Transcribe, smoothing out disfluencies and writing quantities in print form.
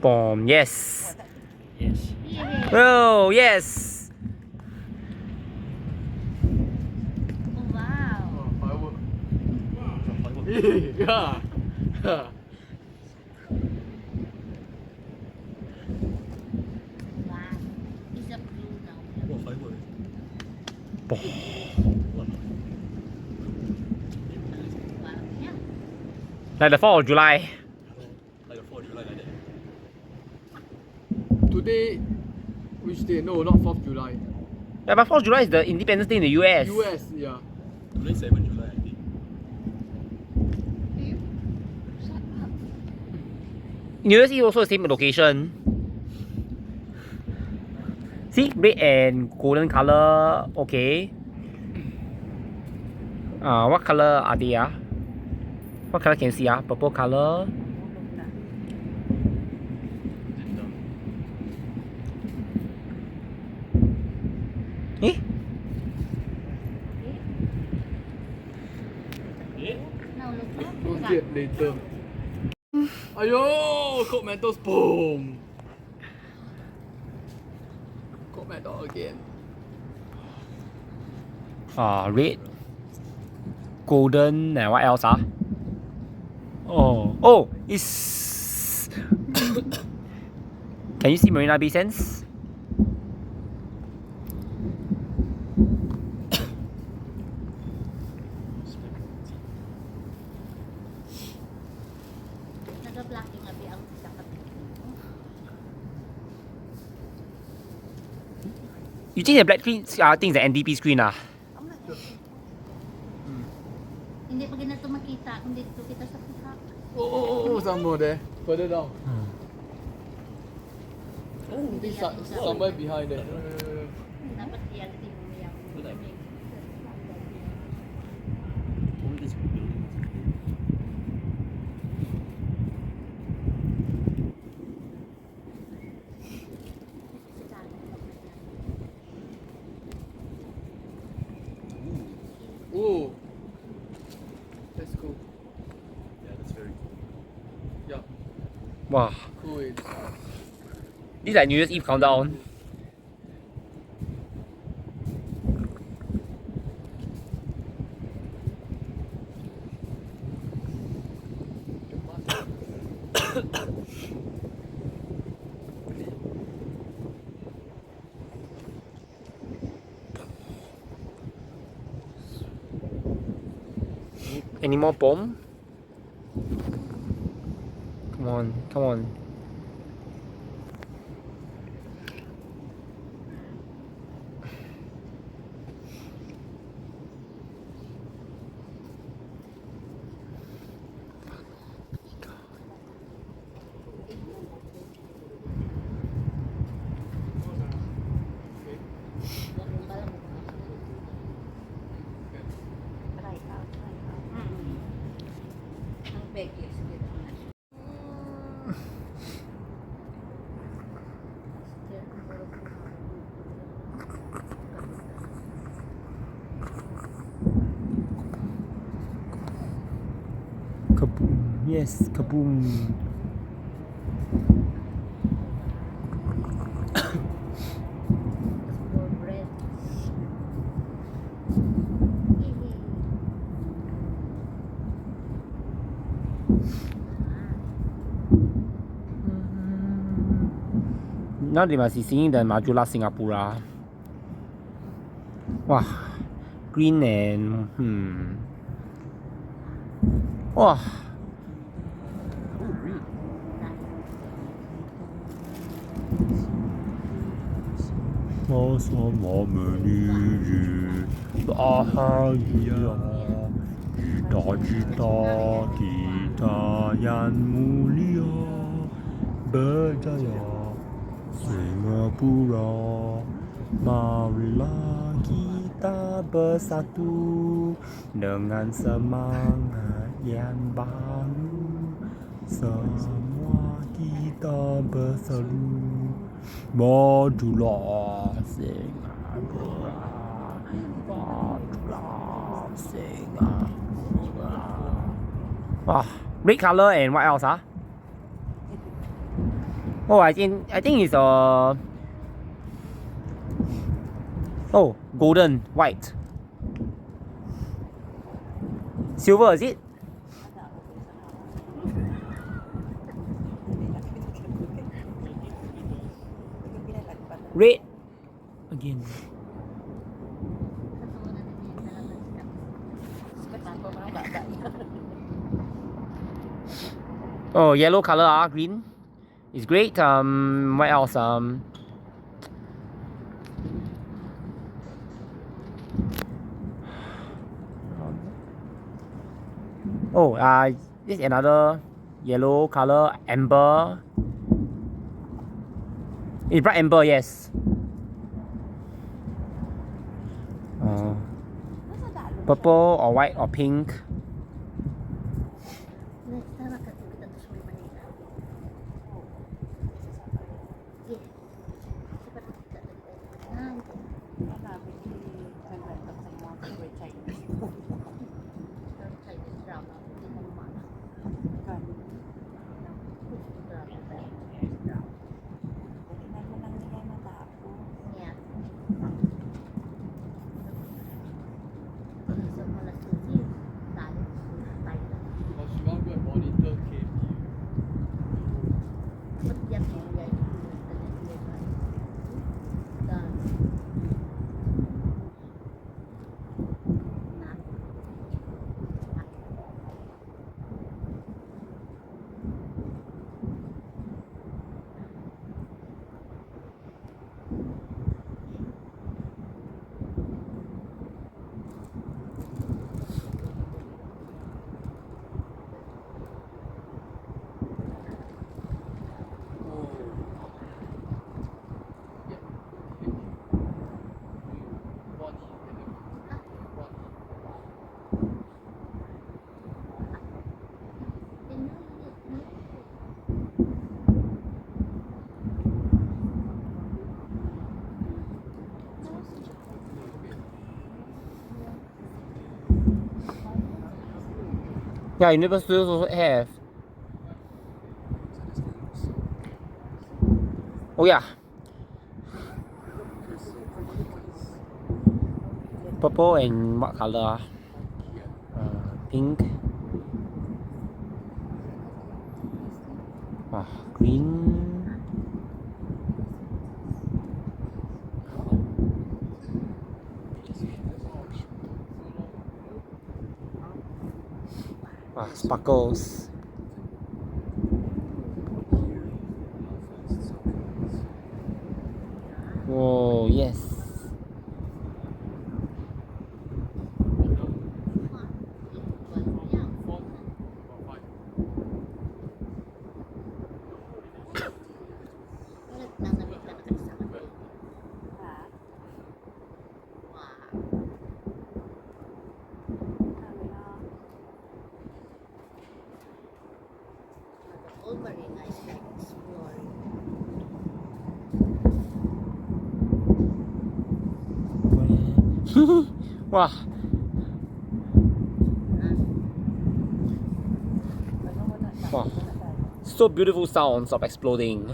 Boom. Yes. Yes. Oh, yes. Oh, wow. Firework. Firework. Yeah. Yeah. Wow. It's a blue now. Wow, firework. Boom. Wow. Wow. Yeah. Like the 4th of July. Like a 4th of July like that. Today, which day? No, not 4th July. Yeah, but 4th of July is the Independence Day in the US. US, yeah. Today 7th July, I think. Shut up. New Year's Eve also the same location. See, red and golden color. Okay. What color are they? What color can you see? Purple color. Eh? Now look up. We'll get later. Ayo! Coke Mentos, boom! Coke Mentos again. Red, golden, and what else? Oh, it's. Can you see Marina Bay Sands? Nag-blocking abi ang dapat. You think the black screen thing is the NDP screen? Hindi pa ganito makita kung dito kita sa pihak. Oh, some more there. Further down. Oh, this somewhere behind there. Dapat yan tingnan yan. All these buildings. Oh. That's cool. Yeah, that's very cool. Yeah, Wow. cool. This is like New Year's Eve countdown. Any more bomb? Come on, come on. Ang peke, sige na. Kaboom. Yes, kaboom. Bread. Now they must be singing the Majula Singapura. Wow. Green and Wow. Kita yang mulia berjaya Singapura, marilah kita bersatu dengan semangat yang baru. Semua kita berseru, majulah Singapura, majulah Singapura. Wow, red color and what else? Oh, I think it's oh, golden, white. Silver, is it? Red. Again. Oh, yellow color, green. It's great. What else? Oh, this is another yellow color, amber. It's bright amber, yes. Purple or white or pink. Next time akan kita terus Manila. Yes. Seperti kita nanti. Chinese drama, hindi mo mana. Yeah. Sa mga studio, tayo. Or she want go and monitor KP. Ba't yan mo yan? Yeah, Universal Studios also have. Oh yeah. Purple and what color? Pink. Green. Sparkles. Oh yes. All very nice, like exploring. Wow. Wow. So beautiful sounds of exploding.